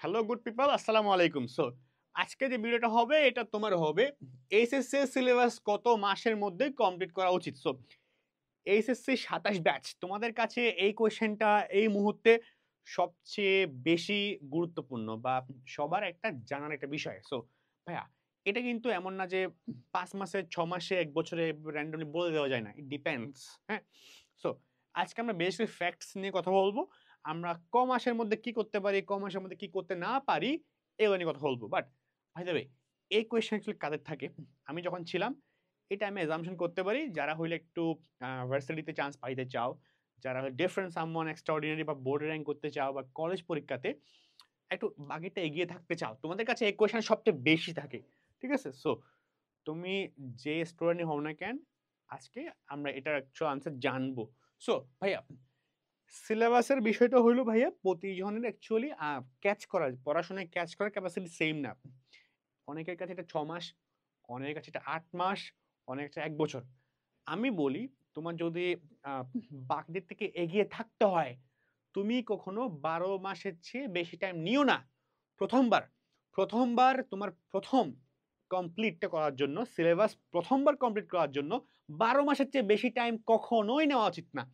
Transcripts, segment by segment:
Hello good people, আসসালামু আলাইকুম। So আজকে যে ভিডিওটা হবে এটা তোমার হবে এইচএসসি সিলেবাস কত মাসের মধ্যে কমপ্লিট করা উচিত। সো এইচএসসি ২৭ ব্যাচ, তোমাদের কাছে এই কোয়েশ্চেনটা এই মুহূর্তে সবচেয়ে বেশি গুরুত্বপূর্ণ বা সবার একটা জানার একটা বিষয়। সো ভাইয়া, এটা কিন্তু এমন না যে ৫ মাসে ৬ মাসে ১ বছরে র্যান্ডমলি বলে দেওয়া যায় না, ইট ডিপেন্ডস। হ্যাঁ, সো আজকে আমরা বেশ কিছু ফ্যাক্টস নিয়ে কথা বলবো। আমরা ক মাসের মধ্যে কি করতে পারি, ক মাসের মধ্যে কি করতে না পারি, এগুলো নিয়ে কথা বলবো। বাট ভাই দেবে, এই কোয়েশ্চেন অ্যাকচুয়ালি কাদের থাকে? আমি যখন ছিলাম, এটা আমি অ্যাজাম্পশন করতে পারি যারা হইলে একটু ভার্সিটিতে চান্স পাইতে চাও, যারা ডিফারেন্ট সামওয়ান এক্সট্রাঅর্ডিনারি বা বোর্ড র্যাঙ্ক করতে চাও বা কলেজ পরীক্ষাতে একটু বাকিটা এগিয়ে থাকতে চাও, তোমাদের কাছে এই কোয়েশ্চেন সবচেয়ে বেশি থাকে। ঠিক আছে? সো তুমি যে স্টুডেন্টই হও না কেন, আজকে আমরা এটার অ্যাকচুয়াল আনসার জানবো। সো ভাইয়া, সিলেবাসের বিষয়টা হইলো ভাইয়া প্রতিজনের অ্যাকচুয়ালি পড়াশোনায় ক্যাচ করার ক্যাপাসিটি সেম না। অনেকের কাছে এটা ৬ মাস, অনেকের কাছে এটা ৮ মাস, অনেকের কাছে ১ বছর। আমি বলি, তোমার যদি বাকিদের থেকে এগিয়ে থাকতে হয়, তুমি কখনো ১২ মাসের চেয়ে বেশি টাইম নিও না। প্রথমবার প্রথমবার তোমার প্রথম কমপ্লিটটা করার জন্য, সিলেবাস প্রথমবার কমপ্লিট করার জন্য ১২ মাসের চেয়ে বেশি টাইম কখনোই নেওয়া উচিত না।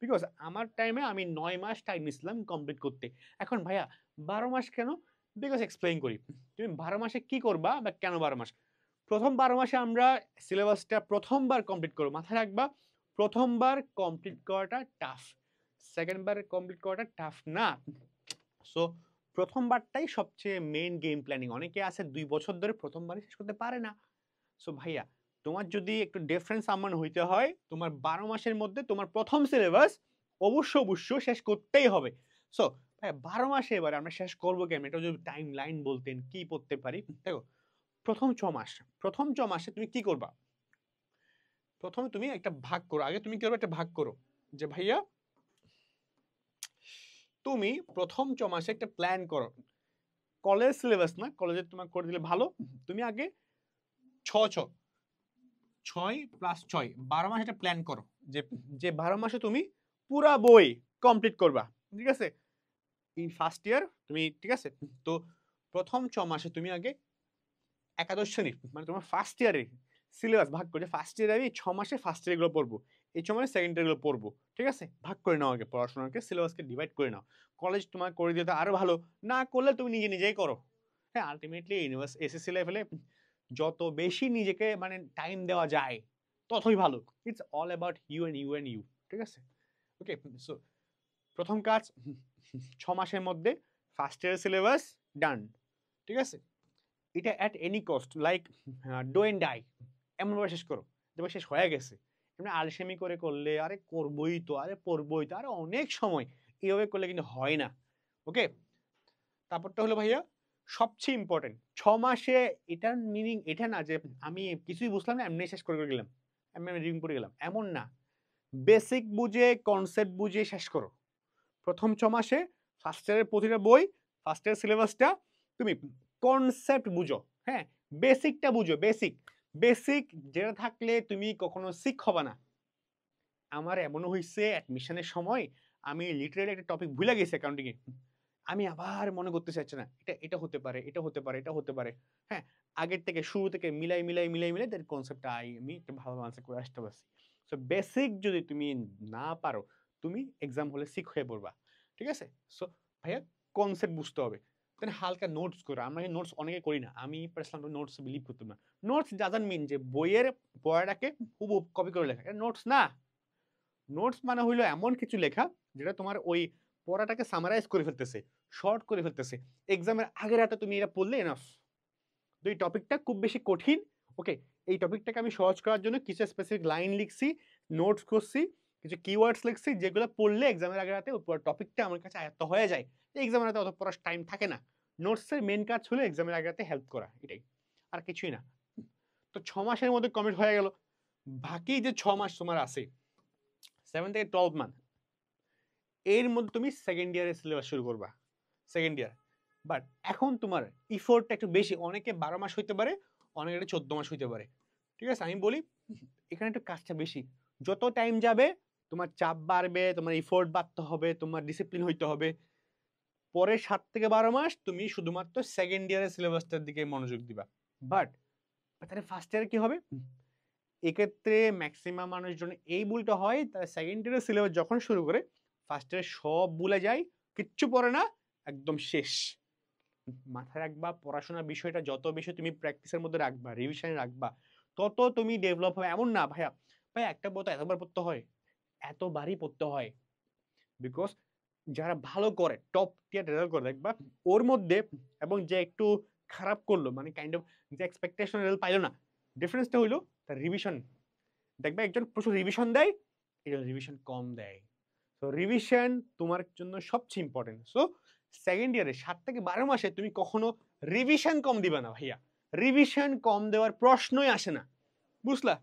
বিকজ আমার টাইমে আমি ৯ মাস টাইম নিছিলাম কমপ্লিট করতে। এখন ভাইয়া ১২ মাস কেন? বিকজ এক্সপ্লেইন করি। তুমি ১২ মাসে কি করবা বা কেন ১২ মাস? প্রথম ১২ মাসে আমরা সিলেবাসটা প্রথমবার কমপ্লিট করবো। মাথায় রাখবা, প্রথমবার কমপ্লিট করাটা টাফ, সেকেন্ড বার কমপ্লিট করাটা টাফ না। সো প্রথমবারটাই সবচেয়ে মেইন গেম প্ল্যানিং। অনেকে আছে ২ বছর ধরে প্রথমবারই শেষ করতে পারে না। সো ভাইয়া, তোমার যদি একটু ডিফারেন্স সামান হইতে হয়, তোমার ১২ মাসের মধ্যে তোমার প্রথম সিলেবাস অবশ্যই শেষ করতেই হবে। সো ভাইয়া, ১২ মাসে এবার আমরা শেষ করবো কেমন? এটা যদি টাইম লাইন বলতেন কি পড়তে পারি। দেখো, প্রথম ৬ মাসে তুমি কি করবা? প্রথমে তুমি একটা ভাগ করো। আগে তুমি কি করবে? একটা ভাগ করো যে ভাইয়া, তুমি প্রথম ৬ মাসে একটা প্ল্যান করো। কলেজ সিলেবাস না, কলেজে তোমার করে দিলে ভালো। তুমি আগে ৬ ৬ প্লাস ৬ ১২ মাস একটা প্ল্যান করো যে যে ১২ মাসে তুমি পুরা বই কমপ্লিট করবা। ঠিক আছে? ইন ফার্স্ট ইয়ার তুমি, ঠিক আছে? তো প্রথম ৬ মাসে তুমি আগে একাদশ শ্রেণীর মানে তোমার ফার্স্ট ইয়ারে সিলেবাস ভাগ করে, ফার্স্ট ইয়ারে আমি ৬ মাসে ফার্স্ট ইয়ার গুলো পড়বো, এই ৬ মাসে সেকেন্ড ইয়ার গুলো পড়বো। ঠিক আছে? ভাগ করে নাও, আগে পড়াশোনাকে সিলেবাসকে ডিভাইড করে নাও। কলেজ তোমার করে দিতে আরো ভালো, না করলে তুমি নিজেই করো। হ্যাঁ, আলটিমেটলি এসএসসি লেভেলে যত বেশি নিজেকে মানে টাইম দেওয়া যায় ততই ভালো। It's all about you and you and you. ঠিক আছে? ওকে, সো প্রথম কাজ, ৬ মাসের মধ্যে ফার্স্ট ইয়ার সিলেবাস ডান। ঠিক আছে? এটা at any cost, like do and die, এমনভাবে শেষ করো যেভাবে শেষ হয়ে গেছে। এমনি আলসেমি করে করলে, আরে করবোই তো, আরে পড়বোই তো, আরে অনেক সময়, এইভাবে করলে কিন্তু হয় না। ওকে, তারপরটা হলো ভাইয়া সবচেয়ে ইম্পর্টেন্ট ৬ মাসে। এটার মিনিং এটা না যে আমি কিছুই বুঝলাম না এমনি শেষ করে গেলাম, এমনি রিডিং পড়ে গেলাম, এমন না। বেসিক বুঝে, কনসেপ্ট বুঝে শেষ করো। প্রথম ৬ মাসে ফার্স্ট ইয়ারের প্রতিটা বই, ফার্স্ট ইয়ার সিলেবাসটা তুমি কনসেপ্ট বুঝো। হ্যাঁ, বেসিকটা বুঝো, বেসিক বেসিক যেটা থাকলে তুমি কখনো সিক হবে না। আমার এমনও হইছে অ্যাডমিশনের সময় আমি লিটারালি একটা টপিক ভুলে গেছি অ্যাকাউন্টিং এ। আমি আবার মনে করতে চাচ্ছি না। এটা হতে পারে, এটা হতে পারে, এটা হতে পারে। হ্যাঁ, আগের থেকে শুরু থেকে মিলাই দ্যাট কনসেপ্টটা আমি একটা ভালো আনসার করে আসতে পারছি। সো বেসিক যদি তুমি না পারো, তুমি এক্সাম হলে সিক হয়ে পড়বা। ঠিক আছে? সো ভাইয়া, কনসেপ্ট বুঝতে হবে। দেন হালকা নোটস করো। আমরা নোটস অনেকে করি না। আমি পার্সোনালি নোটস বিলিভ করতাম না। নোটস ডাজন্ট মিন যে বইয়ের পড়াটাকে হুবহু কপি করে লেখা। এটা নোটস না। নোটস মানে হইলো এমন কিছু লেখা যেটা তোমার ওই পড়াটাকে সামারাইজ করে ফেলতেছে, শর্ট করে ফেলতেছে। এক্সামের আগের রাতে তুমি এটা পড়লে এনাফ। তো এই টপিকটা খুব বেশি কঠিন। ওকে, এই টপিকটাকে আমি সহজ করার জন্য কিছু স্পেসিফিক লাইন লিখছি, নোটস করছি, কিছু কিওয়ার্ডস লিখছি যেগুলো পড়লে এক্সামের আগের রাতে ওই টপিকটা আমার কাছে আয়ত্ত হয়ে যায়। এক্সামের রাতে অত পড়ার টাইম থাকে না। নোটসের মেন কাজ হলো এক্সামের আগের রাতে হেল্প করা, এটাই, আর কিছুই না। তো ৬ মাসের মধ্যে কমপ্লিট হয়ে গেল। বাকি যে ৬ মাস তোমার আছে, 7 থেকে 12 মান্থ, এর মধ্যে তুমি সেকেন্ড ইয়ারের সিলেবাস শুরু করবা। সেকেন্ড ইয়ার, বাট এখন তোমার ইফোর্টটা একটু বেশি। অনেকে ১২ মাস হইতে পারে, অনেকে ১৪ মাস হইতে পারে। ঠিক আছে? আমি বলি এখানে একটু কাজটা বেশি। যত টাইম যাবে তোমার চাপ বাড়বে, তোমার ইফোর্ট বাড়তে হবে, তোমার ডিসিপ্লিন হইতে হবে। পরে 7 থেকে 12 মাস তুমি শুধুমাত্র সেকেন্ড ইয়ারের সিলেবাসটার দিকে মনোযোগ দিবা। বাট তাহলে ফার্স্ট ইয়ারে কি হবে? এক্ষেত্রে ম্যাক্সিমাম মানুষজন এই ভুলটা হয়, তারা সেকেন্ড ইয়ারের সিলেবাস যখন শুরু করে ফার্স্ট ইয়ারে সব ভুলে যায়, কিচ্ছু পড়ে না, একদম শেষ। মাথায় রাখবা, পড়াশোনার বিষয়টা যত বেশি তুমি প্র্যাকটিসের মধ্যে রাখবা, রিভিশনে রাখবা, তত তুমি ডেভেলপ হবে। এমন না ভাইয়া, ভাই একটা বই তো এতবার পড়তে হয়, এতবারই পড়তে হয়। বিকজ যারা ভালো করে, টপ টিয়ার রেজাল্ট করে, দেখবা ওর মধ্যে এবং যে একটু খারাপ করলো, মানে কাইন্ড অফ যে এক্সপেকটেশন রেজাল্ট পাইলো না, ডিফারেন্সটা হইলো তার রিভিশন। দেখবা একজন প্রচুর রিভিশন দেয়, একজন রিভিশন কম দেয়। তো রিভিশন তোমার জন্য সবচেয়ে ইম্পর্টেন্ট। সো সেকেন্ড ইয়ারে 7 থেকে 12 মাসে তুমি কখনো রিভিশন কম দিবা না ভাইয়া, রিভিশন কম দেওয়ার প্রশ্নই আসে না, বুঝলা?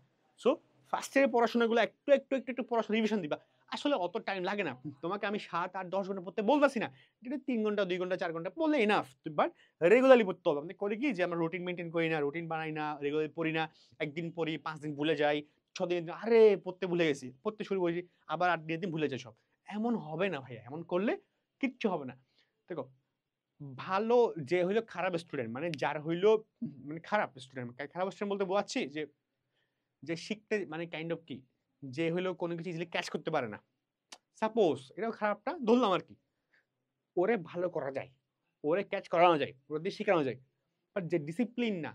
সো ফার্স্ট ইয়ারের পড়াশোনাগুলো একটু একটু একটু একটু পড়াশোনা রিভিশন দিবা। আসলে অত টাইম লাগে না, তোমাকে আমি 7, 8, 10 ঘন্টা পড়তে বলতেছি না, এটা 3 ঘন্টা 2 ঘন্টা 4 ঘন্টা পড়লে এনাফ। বাট রেগুলারলি পড়তে হবে। আমি করি কি যে আমরা রুটিন মেনটেন করি না, রুটিন বানাই না, রেগুলারলি পড়ি না, একদিন পড়ি 5 দিন ভুলে যাই, 6 দিন আরে পড়তে ভুলে গেছি, পড়তে শুরু করেছি আবার 8 দিন ভুলে যাই সব। এমন হবে না ভাইয়া, এমন করলে কিচ্ছু হবে না। দেখো ভালো যে হইলো খারাপ স্টুডেন্ট, মানে যার হইলো মানে খারাপ স্টুডেন্ট, খারাপ স্টুডেন্ট বলতে বোঝাচ্ছি যে যে শিখতে মানে কাইন্ড অফ কি, যে হইলো কোনো কিছু ইজিলি ক্যাচ করতে পারে না, সাপোজ এটাও খারাপটা ধরলাম আর কি, ওরে ভালো করা যায়, ওরে ক্যাচ করানো যায়, ওরে দিয়ে শেখানো যায়। বাট যে ডিসিপ্লিন না,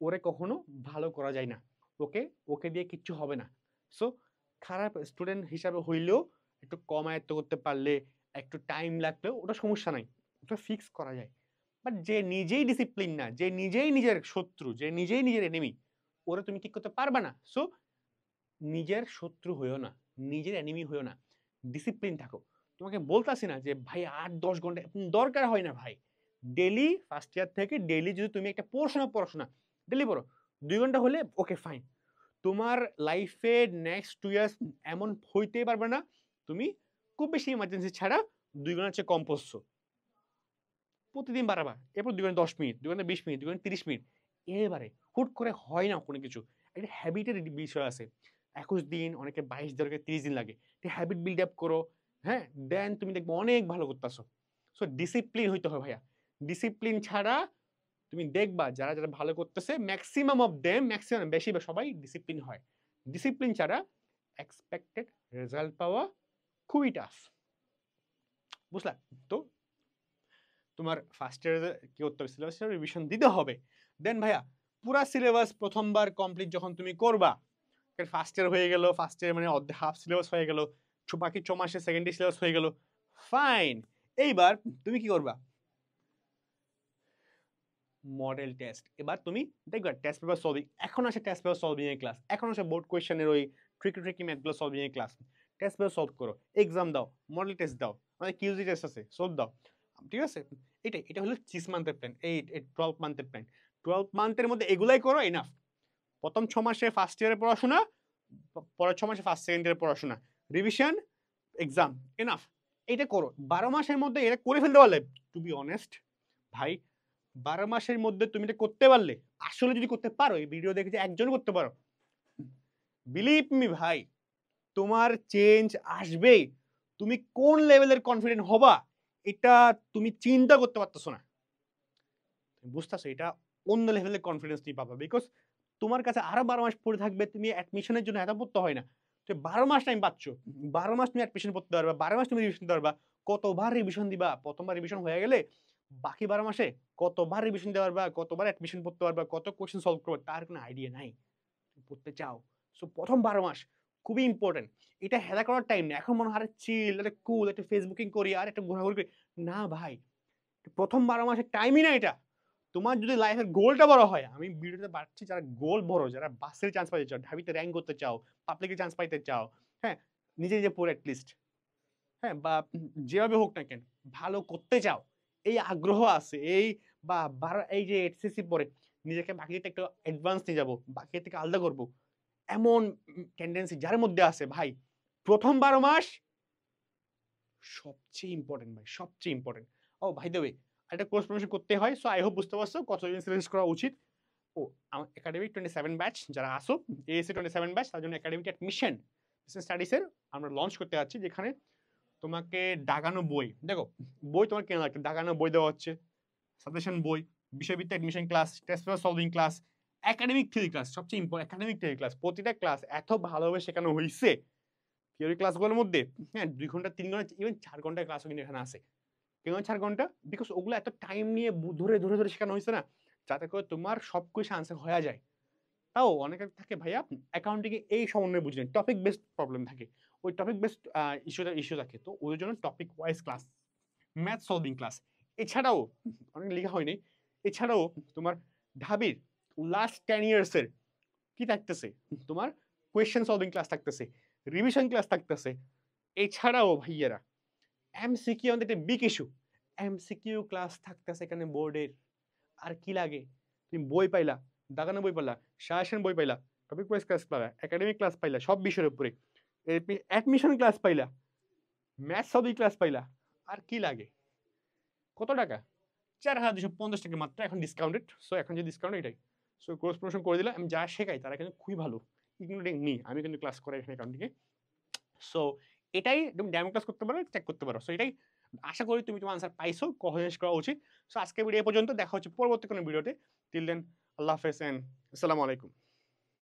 ওরে কখনো ভালো করা যায় না, ওকে ওকে দিয়ে কিচ্ছু হবে না। সো খারাপ স্টুডেন্ট হিসাবে হইলেও একটু কম আয়ত্ত করতে পারলে, একটু টাইম লাগলেও ওটা সমস্যা নাই, ওটা ফিক্স করা যায়। বাট যে নিজেই ডিসিপ্লিন না, যে নিজেই নিজের শত্রু, যে নিজেই নিজের এনিমি, ওরা তুমি ঠিক করতে পারবা না। সো নিজের শত্রু হইও না, নিজের এনিমি হইও না, ডিসিপ্লিন থাকো। তোমাকে বলতাছি না যে ভাই 8-10 ঘন্টা দরকার হয় না ভাই। ডেলি ফার্স্ট ইয়ার থেকে ডেলি যদি তুমি একটা পড়াশোনা ডেলি পড়ো 2 ঘন্টা হলে ওকে ফাইন। তোমার লাইফে নেক্সট 2 ইয়ার্স এমন হইতেই পারবে না তুমি খুব বেশি ইমার্জেন্সি ছাড়া 2 ঘন্টার চেয়ে কম পড়ছো। প্রতিদিন বাড়াবা, এরপর 2 ঘন্টা 10 মিনিট, 2 ঘন্টা 20 মিনিট, 2 ঘন্টা 30 মিনিট, এবারে হুট করে হয় না কোনো কিছু। একটা হ্যাবিটের বিষয় আছে। 21 দিন, অনেকে 22 দিন, অনেকে 30 দিন লাগে। হ্যাবিট বিল্ড আপ করো, হ্যাঁ, দেন তুমি দেখবে অনেক ভালো করতেছো। সো ডিসিপ্লিন হইতে হবে ভাইয়া। ডিসিপ্লিন ছাড়া তুমি দেখবা যারা যারা ভালো করতেছে ম্যাক্সিমাম অফ দেম, ম্যাক্সিমাম বেশি বা সবাই ডিসিপ্লিন হয়। ডিসিপ্লিন ছাড়া এক্সপেক্টেড রেজাল্ট পাওয়া খুবই টাফ, বুঝলা? তো তোমার ফার্স্ট ইয়ারে কি করতে হবে, সিলেবাস রিভিশন দিতে হবে। দেন ভাইয়া পুরা সিলেবাস প্রথমবার কমপ্লিট যখন তুমি করবা, ফার্স্ট ইয়ার হয়ে গেল, ফার্স্ট ইয়ার মানে অর্ধেক হাফ সিলেবাস হয়ে গেল, বাকি 6 মাসে সেকেন্ড ইয়ার সিলেবাস হয়ে গেল, ফাইন। এইবার তুমি কি করবা? Model test. এবার তুমি দেখবা টেস্ট পেপার সলভিং, এখন আসে টেস্ট পেপার সলভিং এর ক্লাস, এখন আসে বোর্ড কোয়েশ্চেনের ওই ট্রিকি ম্যাথগুলো সলভিং এর ক্লাস। টেস্ট পেপার সলভ করো, এক্সাম দাও, মডেল টেস্ট দাও, মানে কিউজি টেস্ট আছে সলভ দাও, ঠিক আছে? এটা হলো 6 মান্থের প্ল্যান, এই 12 মান্থের প্ল্যান। 12 মান্থের মধ্যে এগুলাই করো, এনাফ। প্রথম 6 মাসে ফার্স্ট ইয়ারের পড়াশোনা, পরের 6 মাসে ফার্স্ট সেকেন্ড ইয়ারের পড়াশোনা, রিভিশন, এক্সাম, এনাফ। এটা করো 12 মাসের মধ্যে, এটা করে ফেলতে পারলে, টু বি অনেস্ট ভাই, 12 মাসের মধ্যে তুমি এটা করতে পারলে, আসলে যদি করতে পারো, এই ভিডিও দেখে যে একজন করতে পারো, বিলিভ মি ভাই, তোমার চেঞ্জ আসবেই। তুমি কোন লেভেলের কনফিডেন্ট হবা এটা তুমি চিন্তা করতে পারতেছো না, বুঝতেছো? এটা অন্য লেভেলের কনফিডেন্স তুমি পাবা, বিকজ তোমার কাছে আরো 12 মাস পড়ে থাকবে, তুমি অ্যাডমিশনের জন্য এত পড়তে হয় না, তো 12 মাস টাইম পাচ্ছ, 12 মাস তুমি অ্যাডমিশন পড়তে পারবা, 12 মাস তুমি রিভিশন দিতে পারবা। কতবার রিভিশন দিবা? প্রথমবার রিভিশন হয়ে গেলে বাকি 12 মাসে কতবার রিভিশন দিতে পারবা, কতবার অ্যাডমিশন পড়তে পারবা, কত কোশ্চেন সলভ করবে তার কোনো আইডিয়া নাই, তুমি পড়তে চাও। সো প্রথম 12 মাস খুবই ইম্পর্টেন্ট। এটা হেলা করার টাইম না, এখন মনে হয় আরে চিল, একটা কুল, একটা ফেসবুকিং করি আর একটা ঘোরাঘুরি করি, না ভাই, প্রথম 12 মাসের টাইমই না এটা। তোমার যদি লাইফের গোলটা বড় হয়, আমি ভিডিওতে পাচ্ছি যারা গোল বড়, যারা বাসের চান্স পাইতে চাও, ঢাবিতে র্যাঙ্ক করতে চাও, পাবলিকে চান্স পাইতে চাও, হ্যাঁ, নিজে নিজে পড়ে অ্যাটলিস্ট, হ্যাঁ, বা যেভাবে হোক না কেন ভালো করতে চাও, এই আগ্রহ আছে, এই বা এই যে এসএসসি পরে নিজেকে বাকি একটু অ্যাডভান্স নিয়ে যাবো, বাকি থেকে আলাদা করবো, এমন টেন্ডেন্সি যার মধ্যে আছে ভাই, প্রথম 12 মাস সবচেয়ে ইম্পর্টেন্ট ভাই, সবচেয়ে ইম্পর্টেন্ট। ও ভাই দেবে একটা কোর্স প্রমোশন করতে হয়, সো আই হোপ বুঝতে পারছো কতদিন সিলেক্ট করা উচিত। ও আমার একাডেমিক 27 ব্যাচ যারা আসো, এএসসি 27 ব্যাচ, তার জন্য একাডেমিক অ্যাডমিশন স্টাডিজের আমরা লঞ্চ করতে যাচ্ছি, যেখানে তোমাকে দাগানো বই, দেখো বই তোমার কেনা লাগবে, দাগানো বই দেওয়া হচ্ছে, সাজেশন বই, বিষয়ভিত্তিক admission class, test paper solving class, academic theory class, সবচেয়ে ইম্পর্টেন্ট একাডেমিক থিওরি ক্লাস, প্রতিটা ক্লাস এত ভালোভাবে শেখানো হয়েছে থিওরি ক্লাসগুলোর মধ্যে। হ্যাঁ 2 ঘন্টা 3 ঘন্টা ইভেন 4 ঘন্টার ক্লাসও কিন্তু এখানে আছে। কেন 4 ঘন্টা? বিকজ ওগুলো এত টাইম নিয়ে ধরে ধরে ধরে শেখানো হয়েছে না, যাতে করে তোমার সব কিছু আনসার হয়ে যায়। তাও অনেকে থাকে ভাইয়া অ্যাকাউন্টিং এ এই সমন্বয় বুঝলেন টপিক বেসড প্রবলেম থাকে, ওই টপিক বেসড ইস্যু থাকে, তো ওই জন্য topic wise class, math solving class. এছাড়াও অনেক লেখা হয়নি, এছাড়াও তোমার ঢাবির লাস্ট 10 ইয়ার্সের কি থাকতেছে, তোমার কোয়েশ্চেন সলভিং ক্লাস থাকতেছে, রিভিশন ক্লাস থাকতেছে। এছাড়াও ভাইয়ারা এমসিকিউ আমাদের একটা বিগ ইস্যু, এমসিকিউ ক্লাস থাকতেছে এখানে বোর্ডের। আর কি লাগে, তুমি বই পাইলা, দাগানো বই পাইলা, সাজেশন বই পাইলা, টপিক ওয়াইজ ক্লাস পাইলা, একাডেমিক ক্লাস পাইলা সব বিষয়ের উপরে, অ্যাডমিশন ক্লাস পাইলা, ম্যাথ সবই ক্লাস পাইলা। আর কি লাগে? কত টাকা? 4,250 টাকা মাত্র, এখন ডিসকাউন্টেড। সো এখন যে ডিসকাউন্ট এটাই। সো কোর্স প্রমোশন করে দিলাম। আমি যা শেখাই তারা কিন্তু খুবই ভালো, ইগনোরিং নি, আমি কিন্তু ক্লাস করাই এখানে অ্যাকাউন্টিংয়ে। সো এটাই তুমি ডেমো ক্লাস করতে পারো, চেক করতে পারো। সো এটাই আশা করি তুমি তোমার আনসার পাইছো, কোহেরেন্স করা উচিত। সো আজকে ভিডিও পর্যন্ত, দেখা হচ্ছে পরবর্তী কোনো ভিডিওতে। টিল দেন আল্লাহ হাফেজ এন্ড আসসালামু আলাইকুম।